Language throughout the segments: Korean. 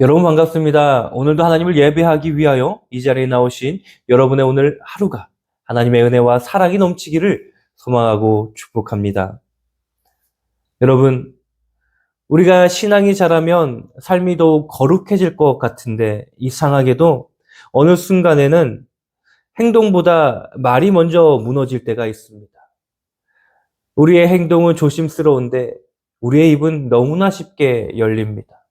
여러분 반갑습니다. 오늘도 하나님을 예배하기 위하여 이 자리에 나오신 여러분의 오늘 하루가 하나님의 은혜와 사랑이 넘치기를 소망하고 축복합니다. 여러분, 우리가 신앙이 자라면 삶이 더욱 거룩해질 것 같은데 이상하게도 어느 순간에는 행동보다 말이 먼저 무너질 때가 있습니다. 우리의 행동은 조심스러운데 우리의 입은 너무나 쉽게 열립니다.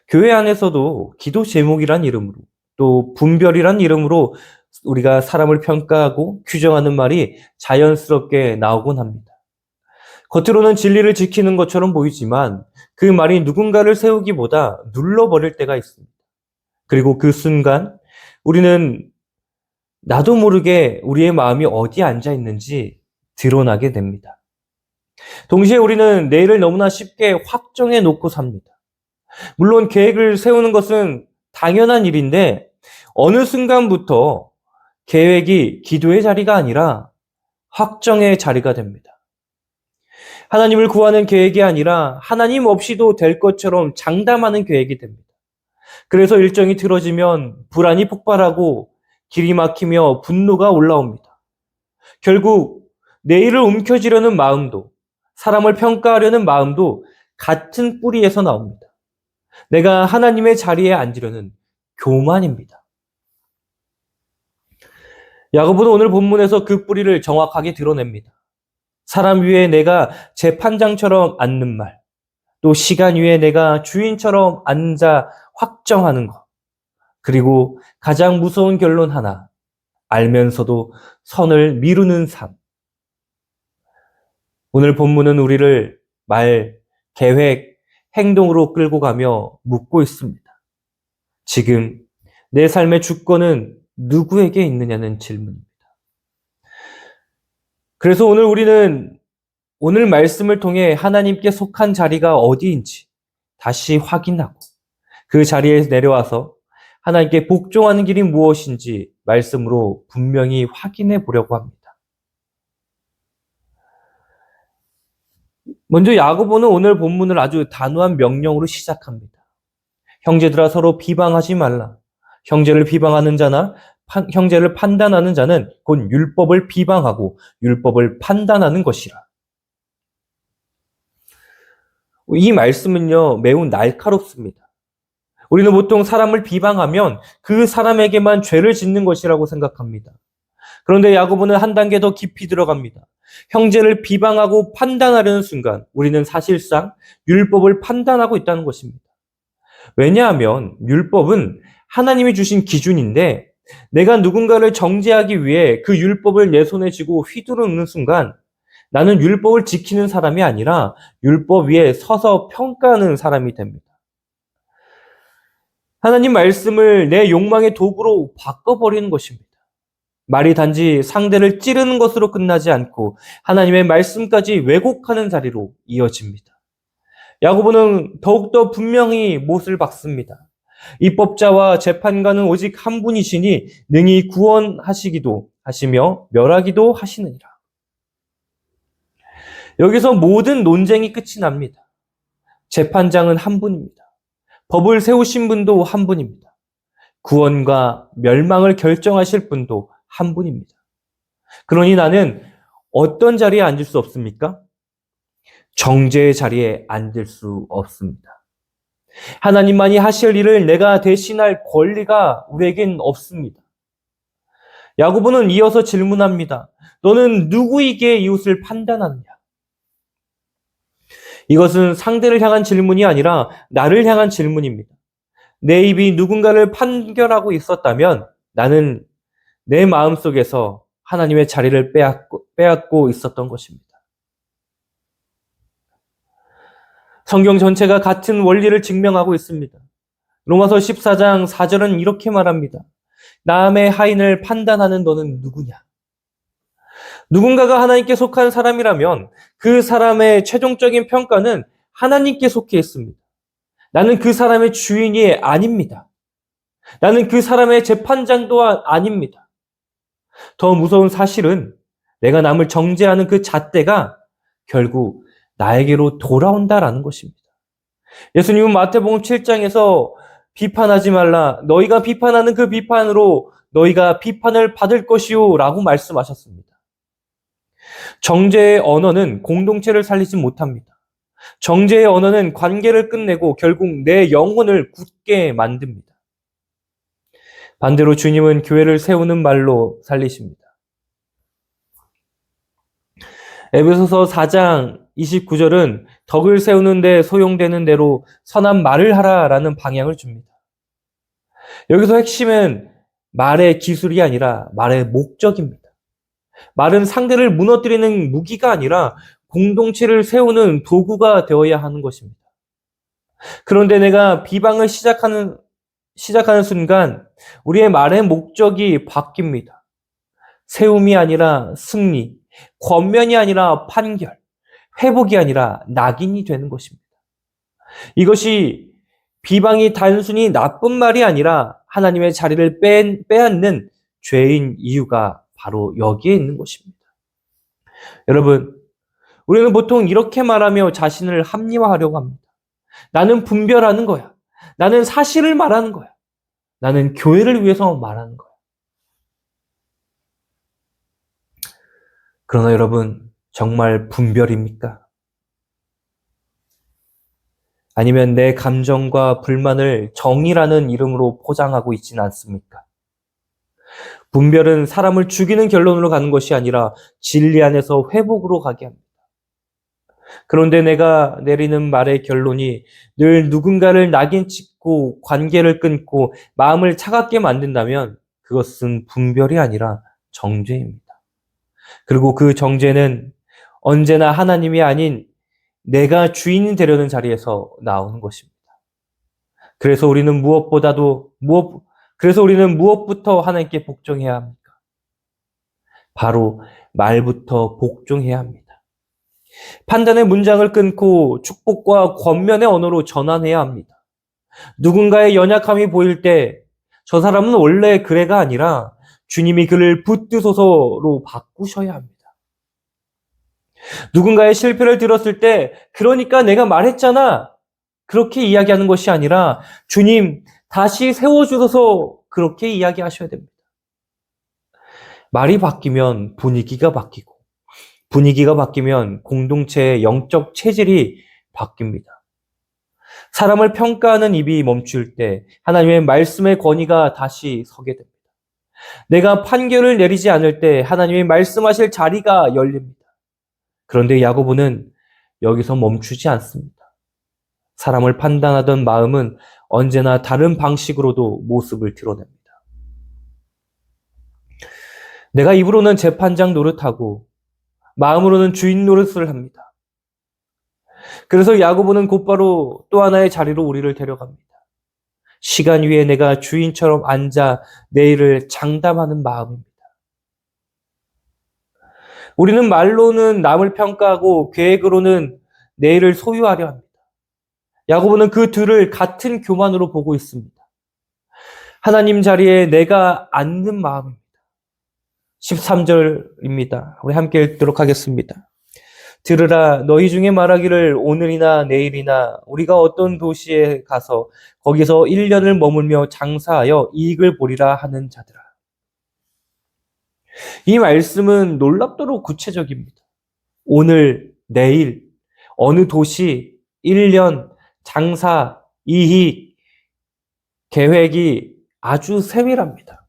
교회 안에서도 기도 제목이란 이름으로 또 분별이란 이름으로 우리가 사람을 평가하고 규정하는 말이 자연스럽게 나오곤 합니다. 겉으로는 진리를 지키는 것처럼 보이지만 그 말이 누군가를 세우기보다 눌러버릴 때가 있습니다. 그리고 그 순간 우리는 나도 모르게 우리의 마음이 어디에 앉아 있는지 드러나게 됩니다. 동시에 우리는 내일을 너무나 쉽게 확정해 놓고 삽니다. 물론 계획을 세우는 것은 당연한 일인데 어느 순간부터 계획이 기도의 자리가 아니라 확정의 자리가 됩니다. 하나님을 구하는 계획이 아니라 하나님 없이도 될 것처럼 장담하는 계획이 됩니다. 그래서 일정이 틀어지면 불안이 폭발하고 길이 막히며 분노가 올라옵니다. 결국 내일을 움켜쥐려는 마음도 사람을 평가하려는 마음도 같은 뿌리에서 나옵니다. 내가 하나님의 자리에 앉으려는 교만입니다. 야고보는 오늘 본문에서 그 뿌리를 정확하게 드러냅니다. 사람 위에 내가 재판장처럼 앉는 말, 또 시간 위에 내가 주인처럼 앉아 확정하는 것, 그리고 가장 무서운 결론 하나, 알면서도 선을 미루는 삶. 오늘 본문은 우리를 말, 계획, 행동으로 끌고 가며 묻고 있습니다. 지금 내 삶의 주권은 누구에게 있느냐는 질문입니다. 그래서 오늘 우리는 오늘 말씀을 통해 하나님께 속한 자리가 어디인지 다시 확인하고 그 자리에 내려와서 하나님께 복종하는 길이 무엇인지 말씀으로 분명히 확인해 보려고 합니다. 먼저 야고보는 오늘 본문을 아주 단호한 명령으로 시작합니다. 형제들아 서로 비방하지 말라. 형제를 비방하는 자나 형제를 판단하는 자는 곧 율법을 비방하고 율법을 판단하는 것이라. 이 말씀은요, 매우 날카롭습니다. 우리는 보통 사람을 비방하면 그 사람에게만 죄를 짓는 것이라고 생각합니다. 그런데 야고보는 한 단계 더 깊이 들어갑니다. 형제를 비방하고 판단하려는 순간 우리는 사실상 율법을 판단하고 있다는 것입니다. 왜냐하면 율법은 하나님이 주신 기준인데 내가 누군가를 정죄하기 위해 그 율법을 내 손에 쥐고 휘두르는 순간 나는 율법을 지키는 사람이 아니라 율법 위에 서서 평가하는 사람이 됩니다. 하나님 말씀을 내 욕망의 도구로 바꿔버리는 것입니다. 말이 단지 상대를 찌르는 것으로 끝나지 않고 하나님의 말씀까지 왜곡하는 자리로 이어집니다. 야고보는 더욱더 분명히 못을 박습니다. 입법자와 재판관은 오직 한 분이시니 능히 구원하시기도 하시며 멸하기도 하시느니라. 여기서 모든 논쟁이 끝이 납니다. 재판장은 한 분입니다. 법을 세우신 분도 한 분입니다. 구원과 멸망을 결정하실 분도 한 분입니다. 그러니 나는 어떤 자리에 앉을 수 없습니까? 정죄의 자리에 앉을 수 없습니다. 하나님만이 하실 일을 내가 대신할 권리가 우리에겐 없습니다. 야고보는 이어서 질문합니다. 너는 누구에게 이웃을 판단하느냐? 이것은 상대를 향한 질문이 아니라 나를 향한 질문입니다. 내 입이 누군가를 판결하고 있었다면 나는 내 마음속에서 하나님의 자리를 빼앗고 있었던 것입니다. 성경 전체가 같은 원리를 증명하고 있습니다. 로마서 14장 4절은 이렇게 말합니다. 남의 하인을 판단하는 너는 누구냐? 누군가가 하나님께 속한 사람이라면 그 사람의 최종적인 평가는 하나님께 속해 있습니다. 나는 그 사람의 주인이 아닙니다. 나는 그 사람의 재판장도 아닙니다. 더 무서운 사실은 내가 남을 정죄하는 그 잣대가 결국 나에게로 돌아온다라는 것입니다. 예수님은 마태복음 7장에서 비판하지 말라. 너희가 비판하는 그 비판으로 너희가 비판을 받을 것이요 라고 말씀하셨습니다. 정죄의 언어는 공동체를 살리지 못합니다. 정죄의 언어는 관계를 끝내고 결국 내 영혼을 굳게 만듭니다. 반대로 주님은 교회를 세우는 말로 살리십니다. 에베소서 4장 29절은 덕을 세우는 데 소용되는 대로 선한 말을 하라라는 방향을 줍니다. 여기서 핵심은 말의 기술이 아니라 말의 목적입니다. 말은 상대를 무너뜨리는 무기가 아니라 공동체를 세우는 도구가 되어야 하는 것입니다. 그런데 내가 비방을 시작하는 순간 우리의 말의 목적이 바뀝니다. 세움이 아니라 승리, 권면이 아니라 판결, 회복이 아니라 낙인이 되는 것입니다. 이것이 비방이 단순히 나쁜 말이 아니라 하나님의 자리를 빼앗는 죄인 이유가 바로 여기에 있는 것입니다. 여러분, 우리는 보통 이렇게 말하며 자신을 합리화하려고 합니다. 나는 분별하는 거야. 나는 사실을 말하는 거야. 나는 교회를 위해서 말하는 거야. 그러나 여러분, 정말 분별입니까? 아니면 내 감정과 불만을 정의라는 이름으로 포장하고 있지는 않습니까? 분별은 사람을 죽이는 결론으로 가는 것이 아니라 진리 안에서 회복으로 가게 합니다. 그런데 내가 내리는 말의 결론이 늘 누군가를 낙인 찍고 관계를 끊고 마음을 차갑게 만든다면 그것은 분별이 아니라 정죄입니다. 그리고 그 정죄는 언제나 하나님이 아닌 내가 주인이 되려는 자리에서 나오는 것입니다. 그래서 우리는 무엇부터 하나님께 복종해야 합니까? 바로 말부터 복종해야 합니다. 판단의 문장을 끊고 축복과 권면의 언어로 전환해야 합니다. 누군가의 연약함이 보일 때 저 사람은 원래 그래가 아니라 주님이 그를 붙드소서로 바꾸셔야 합니다. 누군가의 실패를 들었을 때 그러니까 내가 말했잖아 그렇게 이야기하는 것이 아니라 주님 다시 세워주소서 그렇게 이야기하셔야 됩니다. 말이 바뀌면 분위기가 바뀌고 분위기가 바뀌면 공동체의 영적 체질이 바뀝니다. 사람을 평가하는 입이 멈출 때 하나님의 말씀의 권위가 다시 서게 됩니다. 내가 판결을 내리지 않을 때 하나님이 말씀하실 자리가 열립니다. 그런데 야고보는 여기서 멈추지 않습니다. 사람을 판단하던 마음은 언제나 다른 방식으로도 모습을 드러냅니다. 내가 입으로는 재판장 노릇하고 마음으로는 주인 노릇을 합니다. 그래서 야고보는 곧바로 또 하나의 자리로 우리를 데려갑니다. 시간 위에 내가 주인처럼 앉아 내일을 장담하는 마음입니다. 우리는 말로는 남을 평가하고 계획으로는 내일을 소유하려 합니다. 야고보는 그 둘을 같은 교만으로 보고 있습니다. 하나님 자리에 내가 앉는 마음입니다. 13절입니다. 우리 함께 읽도록 하겠습니다. 들으라 너희 중에 말하기를 오늘이나 내일이나 우리가 어떤 도시에 가서 거기서 1년을 머물며 장사하여 이익을 보리라 하는 자들아. 이 말씀은 놀랍도록 구체적입니다. 오늘, 내일, 어느 도시, 1년, 장사, 이익, 계획이 아주 세밀합니다.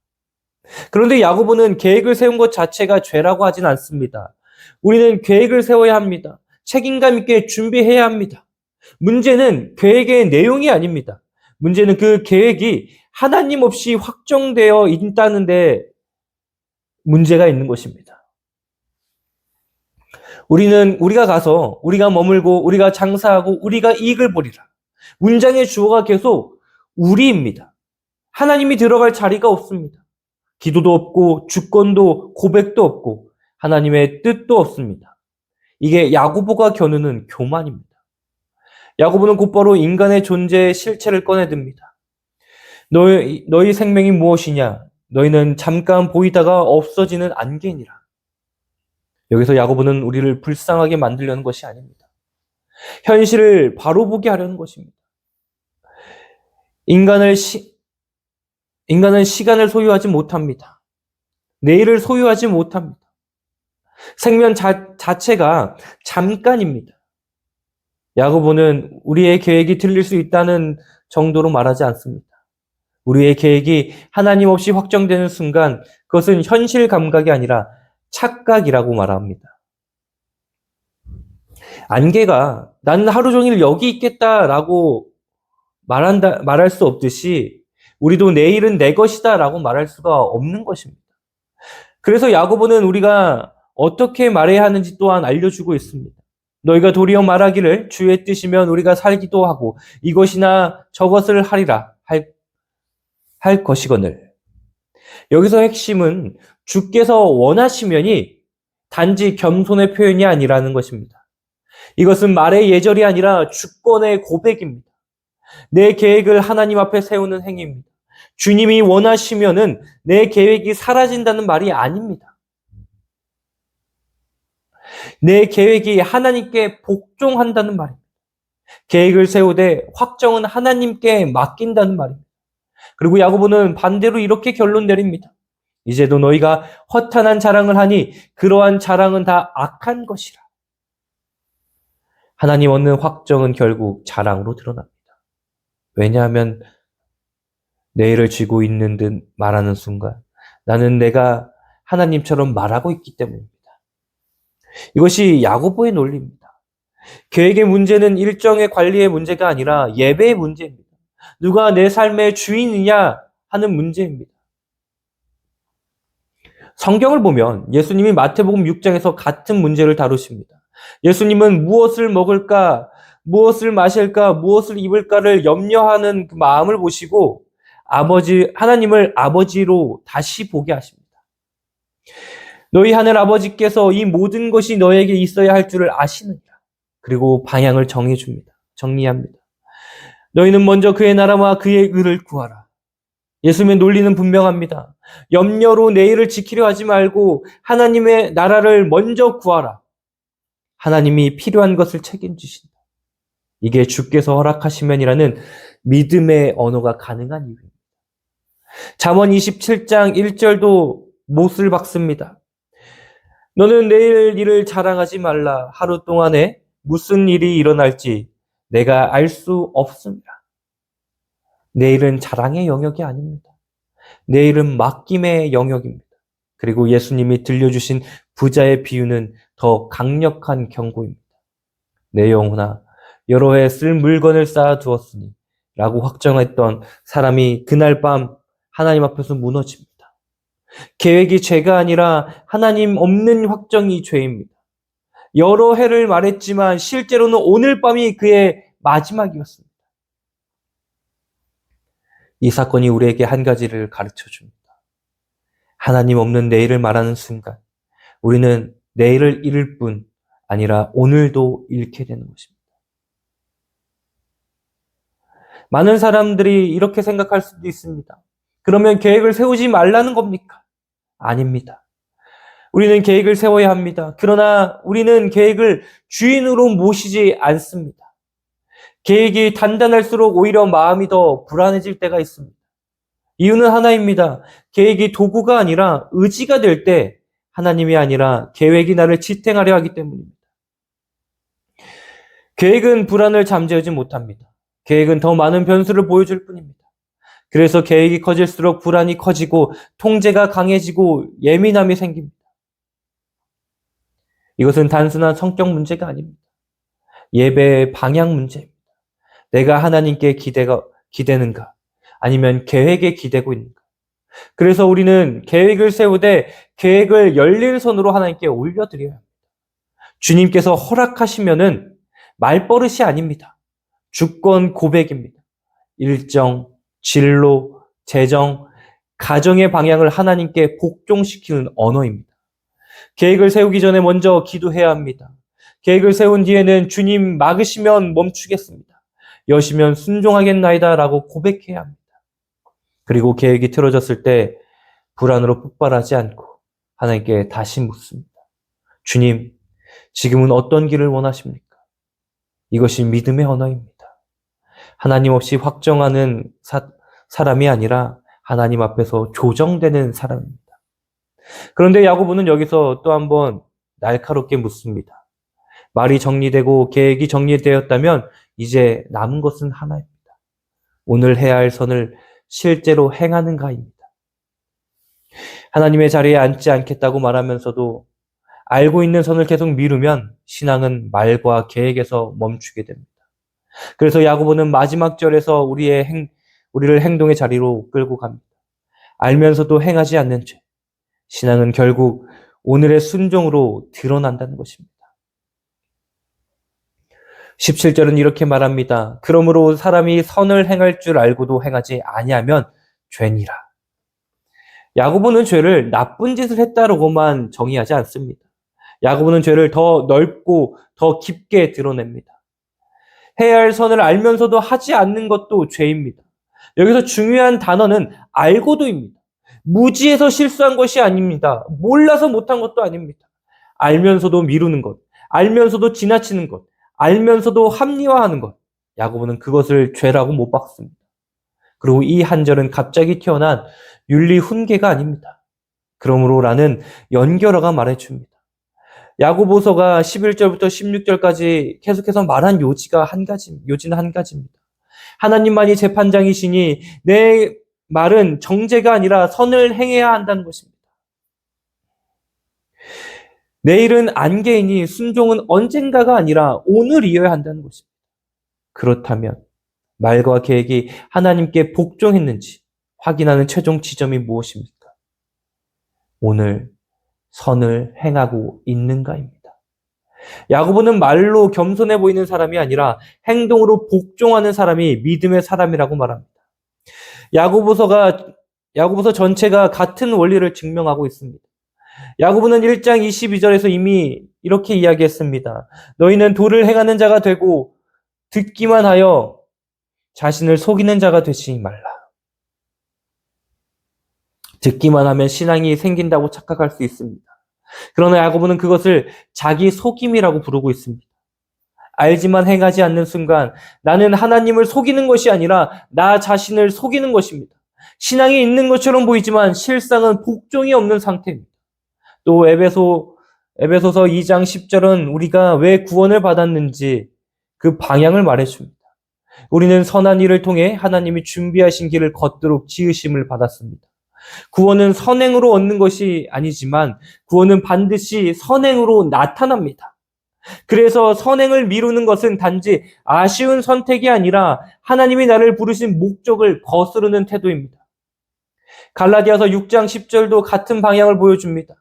그런데 야고보는 계획을 세운 것 자체가 죄라고 하진 않습니다. 우리는 계획을 세워야 합니다. 책임감 있게 준비해야 합니다. 문제는 계획의 내용이 아닙니다. 문제는 그 계획이 하나님 없이 확정되어 있다는 데 문제가 있는 것입니다. 우리가 가서, 우리가 머물고, 우리가 장사하고, 우리가 이익을 보리라. 문장의 주어가 계속 우리입니다. 하나님이 들어갈 자리가 없습니다. 기도도 없고, 주권도, 고백도 없고, 하나님의 뜻도 없습니다. 이게 야고보가 겨누는 교만입니다. 야고보는 곧바로 인간의 존재의 실체를 꺼내듭니다. 너희 생명이 무엇이냐? 너희는 잠깐 보이다가 없어지는 안개니라. 여기서 야고보는 우리를 불쌍하게 만들려는 것이 아닙니다. 현실을 바로 보게 하려는 것입니다. 인간은 시간을 소유하지 못합니다. 내일을 소유하지 못합니다. 생명 자체가 잠깐입니다. 야고보는 우리의 계획이 틀릴 수 있다는 정도로 말하지 않습니다. 우리의 계획이 하나님 없이 확정되는 순간 그것은 현실 감각이 아니라 착각이라고 말합니다. 안개가 나는 하루 종일 여기 있겠다라고 말할 수 없듯이 우리도 내일은 내 것이다라고 말할 수가 없는 것입니다. 그래서 야고보는 우리가 어떻게 말해야 하는지 또한 알려주고 있습니다. 너희가 도리어 말하기를 주의 뜻이면 우리가 살기도 하고 이것이나 저것을 하리라 할 것이거늘. 여기서 핵심은 주께서 원하시면이 단지 겸손의 표현이 아니라는 것입니다. 이것은 말의 예절이 아니라 주권의 고백입니다. 내 계획을 하나님 앞에 세우는 행위입니다. 주님이 원하시면은 내 계획이 사라진다는 말이 아닙니다. 내 계획이 하나님께 복종한다는 말입니다. 계획을 세우되 확정은 하나님께 맡긴다는 말입니다. 그리고 야고보는 반대로 이렇게 결론 내립니다. 이제도 너희가 허탄한 자랑을 하니 그러한 자랑은 다 악한 것이라. 하나님 얻는 확정은 결국 자랑으로 드러납니다. 왜냐하면 내일을 쥐고 있는 듯 말하는 순간 나는 내가 하나님처럼 말하고 있기 때문입니다. 이것이 야고보의 논리입니다. 계획의 문제는 일정의 관리의 문제가 아니라 예배의 문제입니다. 누가 내 삶의 주인이냐 하는 문제입니다. 성경을 보면 예수님이 마태복음 6장에서 같은 문제를 다루십니다. 예수님은 무엇을 먹을까, 무엇을 마실까, 무엇을 입을까를 염려하는 그 마음을 보시고 하나님을 아버지로 다시 보게 하십니다. 너희 하늘 아버지께서 이 모든 것이 너에게 있어야 할 줄을 아시느니라. 그리고 방향을 정리합니다. 너희는 먼저 그의 나라와 그의 의를 구하라. 예수님의 논리는 분명합니다. 염려로 내일을 지키려 하지 말고 하나님의 나라를 먼저 구하라. 하나님이 필요한 것을 책임지신다. 이게 주께서 허락하시면이라는 믿음의 언어가 가능한 이유입니다. 잠언 27장 1절도 못을 박습니다. 너는 내일 일을 자랑하지 말라. 하루 동안에 무슨 일이 일어날지 내가 알 수 없습니다. 내일은 자랑의 영역이 아닙니다. 내일은 맡김의 영역입니다. 그리고 예수님이 들려주신 부자의 비유는 더 강력한 경고입니다. 내 영혼아 여러 해 쓸 물건을 쌓아두었으니 라고 확정했던 사람이 그날 밤 하나님 앞에서 무너집니다. 계획이 죄가 아니라 하나님 없는 확정이 죄입니다. 여러 해를 말했지만 실제로는 오늘 밤이 그의 마지막이었습니다. 이 사건이 우리에게 한 가지를 가르쳐 줍니다. 하나님 없는 내일을 말하는 순간 우리는 내일을 잃을 뿐 아니라 오늘도 잃게 되는 것입니다. 많은 사람들이 이렇게 생각할 수도 있습니다. 그러면 계획을 세우지 말라는 겁니까? 아닙니다. 우리는 계획을 세워야 합니다. 그러나 우리는 계획을 주인으로 모시지 않습니다. 계획이 단단할수록 오히려 마음이 더 불안해질 때가 있습니다. 이유는 하나입니다. 계획이 도구가 아니라 의지가 될 때 하나님이 아니라 계획이 나를 지탱하려 하기 때문입니다. 계획은 불안을 잠재우지 못합니다. 계획은 더 많은 변수를 보여줄 뿐입니다. 그래서 계획이 커질수록 불안이 커지고 통제가 강해지고 예민함이 생깁니다. 이것은 단순한 성격 문제가 아닙니다. 예배의 방향 문제입니다. 내가 하나님께 기대는가? 아니면 계획에 기대고 있는가? 그래서 우리는 계획을 세우되 계획을 열린 손으로 하나님께 올려드려야 합니다. 주님께서 허락하시면은 말버릇이 아닙니다. 주권 고백입니다. 일정, 진로, 재정, 가정의 방향을 하나님께 복종시키는 언어입니다. 계획을 세우기 전에 먼저 기도해야 합니다. 계획을 세운 뒤에는 주님 막으시면 멈추겠습니다. 여시면 순종하겠나이다 라고 고백해야 합니다. 그리고 계획이 틀어졌을 때 불안으로 폭발하지 않고 하나님께 다시 묻습니다. 주님, 지금은 어떤 길을 원하십니까? 이것이 믿음의 언어입니다. 하나님 없이 확정하는 사람이 아니라 하나님 앞에서 조정되는 사람입니다. 그런데 야고보는 여기서 또 한번 날카롭게 묻습니다. 말이 정리되고 계획이 정리되었다면 이제 남은 것은 하나입니다. 오늘 해야 할 선을 실제로 행하는가입니다. 하나님의 자리에 앉지 않겠다고 말하면서도 알고 있는 선을 계속 미루면 신앙은 말과 계획에서 멈추게 됩니다. 그래서 야고보는 마지막 절에서 우리를 행동의 자리로 끌고 갑니다. 알면서도 행하지 않는 죄. 신앙은 결국 오늘의 순종으로 드러난다는 것입니다. 17절은 이렇게 말합니다. 그러므로 사람이 선을 행할 줄 알고도 행하지 아니하면 죄니라. 야고보는 죄를 나쁜 짓을 했다라고만 정의하지 않습니다. 야고보는 죄를 더 넓고 더 깊게 드러냅니다. 해야 할 선을 알면서도 하지 않는 것도 죄입니다. 여기서 중요한 단어는 알고도입니다. 무지해서 실수한 것이 아닙니다. 몰라서 못한 것도 아닙니다. 알면서도 미루는 것, 알면서도 지나치는 것, 알면서도 합리화하는 것. 야고보는 그것을 죄라고 못 박습니다. 그리고 이 한 절은 갑자기 튀어난 윤리 훈계가 아닙니다. 그러므로라는 연결어가 말해줍니다. 야고보서가 11절부터 16절까지 계속해서 말한 요지는 한 가지입니다. 하나님만이 재판장이시니 내 말은 정죄가 아니라 선을 행해야 한다는 것입니다. 내일은 안개이니 순종은 언젠가가 아니라 오늘이어야 한다는 것입니다. 그렇다면 말과 계획이 하나님께 복종했는지 확인하는 최종 지점이 무엇입니까? 오늘 선을 행하고 있는가입니다. 야고보는 말로 겸손해 보이는 사람이 아니라 행동으로 복종하는 사람이 믿음의 사람이라고 말합니다. 야고보서 전체가 같은 원리를 증명하고 있습니다. 야고보는 1장 22절에서 이미 이렇게 이야기했습니다. 너희는 도를 행하는 자가 되고 듣기만 하여 자신을 속이는 자가 되지 말라. 듣기만 하면 신앙이 생긴다고 착각할 수 있습니다. 그러나 야고보는 그것을 자기 속임이라고 부르고 있습니다. 알지만 행하지 않는 순간 나는 하나님을 속이는 것이 아니라 나 자신을 속이는 것입니다. 신앙이 있는 것처럼 보이지만 실상은 복종이 없는 상태입니다. 또 에베소서 2장 10절은 우리가 왜 구원을 받았는지 그 방향을 말해줍니다. 우리는 선한 일을 통해 하나님이 준비하신 길을 걷도록 지으심을 받았습니다. 구원은 선행으로 얻는 것이 아니지만 구원은 반드시 선행으로 나타납니다. 그래서 선행을 미루는 것은 단지 아쉬운 선택이 아니라 하나님이 나를 부르신 목적을 거스르는 태도입니다. 갈라디아서 6장 10절도 같은 방향을 보여줍니다.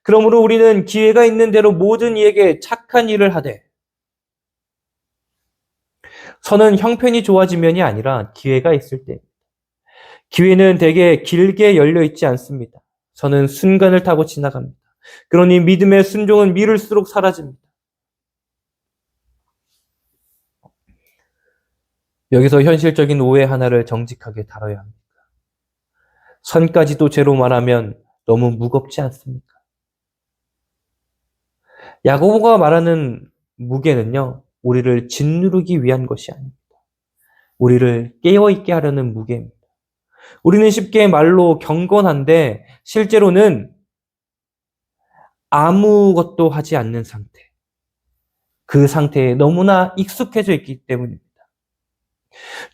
그러므로 우리는 기회가 있는 대로 모든 이에게 착한 일을 하되 선은 형편이 좋아지면이 아니라 기회가 있을 때 기회는 되게 길게 열려 있지 않습니다. 선은 순간을 타고 지나갑니다. 그러니 믿음의 순종은 미룰수록 사라집니다. 여기서 현실적인 오해 하나를 정직하게 다뤄야 합니다. 선까지도 죄로 말하면 너무 무겁지 않습니까? 야고보가 말하는 무게는요, 우리를 짓누르기 위한 것이 아닙니다. 우리를 깨어있게 하려는 무게입니다. 우리는 쉽게 말로 경건한데 실제로는 아무것도 하지 않는 상태. 그 상태에 너무나 익숙해져 있기 때문입니다.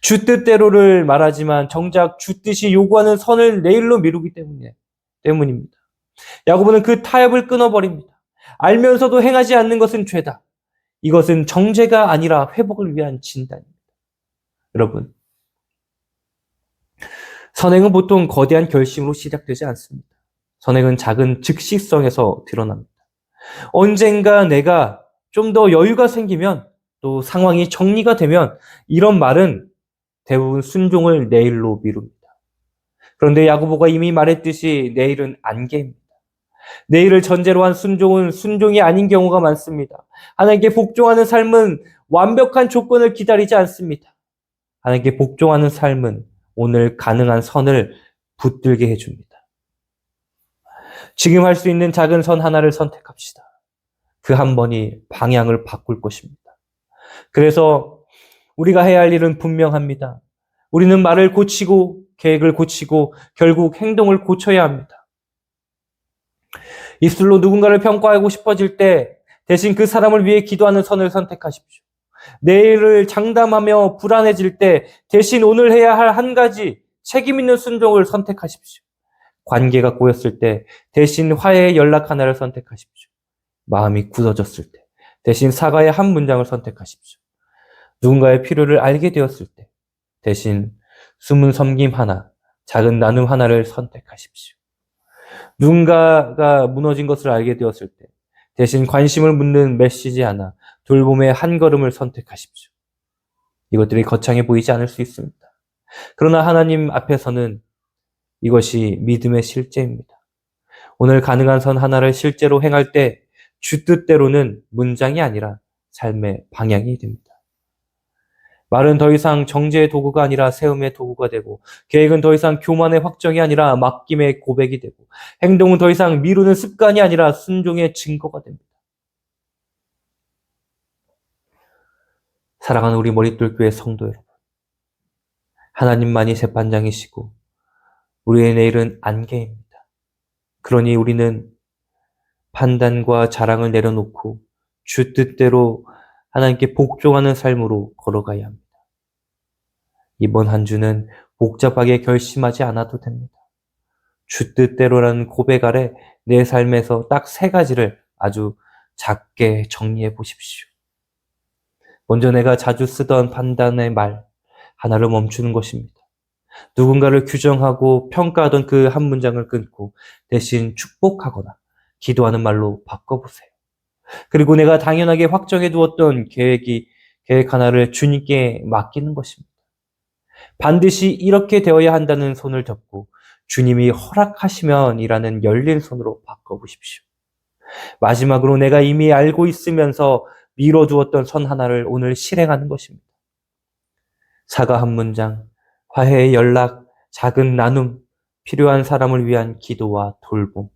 주 뜻대로를 말하지만 정작 주 뜻이 요구하는 선을 내일로 미루기 때문입니다. 야고보는 그 타협을 끊어버립니다. 알면서도 행하지 않는 것은 죄다. 이것은 정죄가 아니라 회복을 위한 진단입니다. 여러분, 선행은 보통 거대한 결심으로 시작되지 않습니다. 선행은 작은 즉시성에서 드러납니다. 언젠가 내가 좀 더 여유가 생기면 또 상황이 정리가 되면 이런 말은 대부분 순종을 내일로 미룹니다. 그런데 야고보가 이미 말했듯이 내일은 안개입니다. 내일을 전제로 한 순종은 순종이 아닌 경우가 많습니다. 하나님께 복종하는 삶은 완벽한 조건을 기다리지 않습니다. 하나님께 복종하는 삶은 오늘 가능한 선을 붙들게 해줍니다. 지금 할 수 있는 작은 선 하나를 선택합시다. 그 한 번이 방향을 바꿀 것입니다. 그래서 우리가 해야 할 일은 분명합니다. 우리는 말을 고치고 계획을 고치고 결국 행동을 고쳐야 합니다. 입술로 누군가를 평가하고 싶어질 때 대신 그 사람을 위해 기도하는 선을 선택하십시오. 내일을 장담하며 불안해질 때 대신 오늘 해야 할 한 가지 책임 있는 순종을 선택하십시오. 관계가 꼬였을 때 대신 화해의 연락 하나를 선택하십시오. 마음이 굳어졌을 때 대신 사과의 한 문장을 선택하십시오. 누군가의 필요를 알게 되었을 때 대신 숨은 섬김 하나, 작은 나눔 하나를 선택하십시오. 누군가가 무너진 것을 알게 되었을 때 대신 관심을 묻는 메시지 하나, 돌봄의 한 걸음을 선택하십시오. 이것들이 거창해 보이지 않을 수 있습니다. 그러나 하나님 앞에서는 이것이 믿음의 실제입니다. 오늘 가능한 선 하나를 실제로 행할 때 주 뜻대로는 문장이 아니라 삶의 방향이 됩니다. 말은 더 이상 정죄의 도구가 아니라 세움의 도구가 되고, 계획은 더 이상 교만의 확정이 아니라 맡김의 고백이 되고, 행동은 더 이상 미루는 습관이 아니라 순종의 증거가 됩니다. 사랑하는 우리 머릿돌교회 성도 여러분, 하나님만이 재판장이시고 우리의 내일은 안개입니다. 그러니 우리는 판단과 자랑을 내려놓고 주 뜻대로 하나님께 복종하는 삶으로 걸어가야 합니다. 이번 한 주는 복잡하게 결심하지 않아도 됩니다. 주 뜻대로라는 고백 아래 내 삶에서 딱 3가지를 아주 작게 정리해 보십시오. 먼저 내가 자주 쓰던 판단의 말 하나를 멈추는 것입니다. 누군가를 규정하고 평가하던 그 한 문장을 끊고 대신 축복하거나 기도하는 말로 바꿔보세요. 그리고 내가 당연하게 확정해 두었던 계획 하나를 주님께 맡기는 것입니다. 반드시 이렇게 되어야 한다는 손을 잡고 주님이 허락하시면이라는 열린 손으로 바꿔보십시오. 마지막으로 내가 이미 알고 있으면서 미뤄두었던 선 하나를 오늘 실행하는 것입니다. 사과 한 문장, 화해의 연락, 작은 나눔, 필요한 사람을 위한 기도와 돌봄.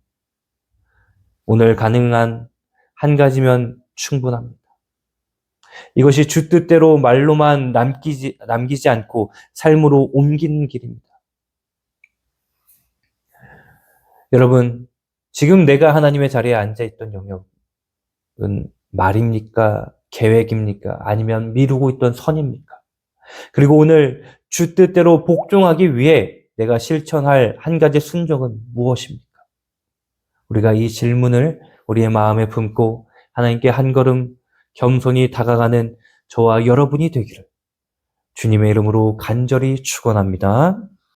오늘 가능한 한 가지면 충분합니다. 이것이 주 뜻대로 말로만 남기지 않고 삶으로 옮기는 길입니다. 여러분, 지금 내가 하나님의 자리에 앉아있던 영역은 말입니까? 계획입니까? 아니면 미루고 있던 선입니까? 그리고 오늘 주 뜻대로 복종하기 위해 내가 실천할 한 가지 순종은 무엇입니까? 우리가 이 질문을 우리의 마음에 품고 하나님께 한 걸음 겸손히 다가가는 저와 여러분이 되기를 주님의 이름으로 간절히 축원합니다.